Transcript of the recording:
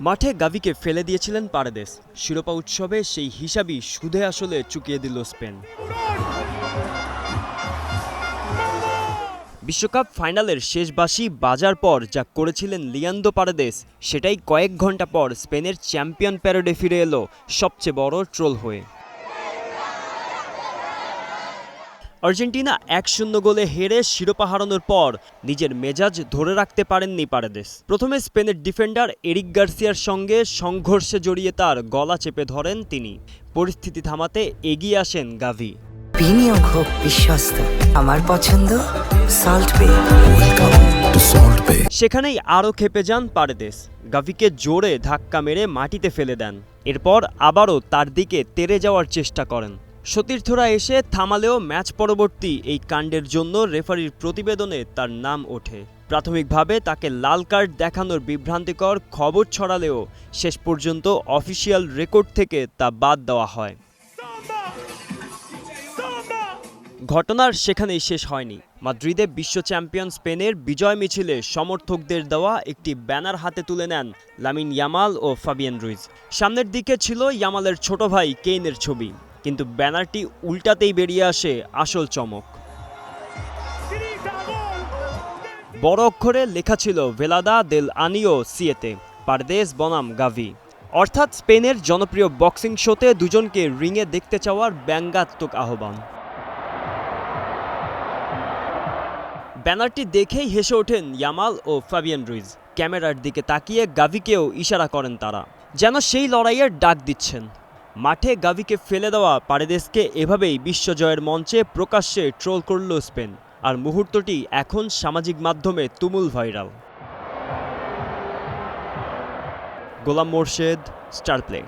মাঠে গাভিকে ফেলে দিয়েছিলেন পারেদেস। শিরোপা উৎসবে সেই হিসাবই সুদে আসলে চুকিয়ে দিল স্পেন। বিশ্বকাপ ফাইনালের শেষ বাঁশি বাজার পর যা করেছিলেন লিয়ান্দ্রো পারেদেস, সেটাই কয়েক ঘন্টা পর স্পেনের চ্যাম্পিয়ন প্যারেডে ফিরে এলো সবচেয়ে বড় ট্রোল হয়ে। আর্জেন্টিনা 1-0 গোলে হেরে শিরোপা হারানোর পর নিজের মেজাজ ধরে রাখতে পারেননি পারেদেস। প্রথমে স্পেনের ডিফেন্ডার এরিক গার্সিয়ার সঙ্গে সংঘর্ষে জড়িয়ে তার গলা চেপে ধরেন তিনি। পরিস্থিতি থামাতে এগিয়ে আসেন গাভি। বিনিয়োগ হোক বিশ্বস্ত, আমার পছন্দ সল্ট বে। সেখানেই আরও ক্ষেপে যান পারেদেস। গাভিকে জোরে ধাক্কা মেরে মাটিতে ফেলে দেন। এরপর আবারও তার দিকে তেড়ে যাওয়ার চেষ্টা করেন। সতীর্থরা এসে থামালেও ম্যাচ পরবর্তী এই কাণ্ডের জন্য রেফারির প্রতিবেদনে তার নাম ওঠে। প্রাথমিকভাবে তাকে লাল কার্ড দেখানোর বিভ্রান্তিকর খবর ছড়ালেও শেষ পর্যন্ত অফিসিয়াল রেকর্ড থেকে তা বাদ দেওয়া হয়। ঘটনার সেখানেই শেষ হয়নি। মাদ্রিদে বিশ্ব চ্যাম্পিয়ন স্পেনের বিজয় মিছিলে সমর্থকদের দেওয়া একটি ব্যানার হাতে তুলে নেন লামিন ইয়ামাল ও ফাবিয়ান রুইজ। সামনের দিকে ছিল ইয়ামালের ছোট ভাই কেইনের ছবি, কিন্তু ব্যানারটি উল্টাতেই বেরিয়ে আসে আসল চমক। বড় অক্ষরে লেখা ছিল ভেলাদা দেল আনিও সিয়েতে, পারেদেস বনাম গাভি। অর্থাৎ স্পেনের জনপ্রিয় বক্সিং শোতে দুজনকে রিংয়ে দেখতে চাওয়ার ব্যঙ্গাত্মক আহ্বান। ব্যানারটি দেখেই হেসে ওঠেন ইয়ামাল ও ফাবিয়ান রুইজ। ক্যামেরার দিকে তাকিয়ে গাভিকেও ইশারা করেন তারা, যেন সেই লড়াইয়ের ডাক দিচ্ছেন। মাঠে গাভিকে ফেলে দেওয়া পারেদেসকে এভাবেই বিশ্বজয়ের মঞ্চে প্রকাশ্যে ট্রোল করল স্পেন। আর মুহূর্তটি এখন সামাজিক মাধ্যমে তুমুল ভাইরাল। গোলাম মোর্শেদ, স্টার প্লে।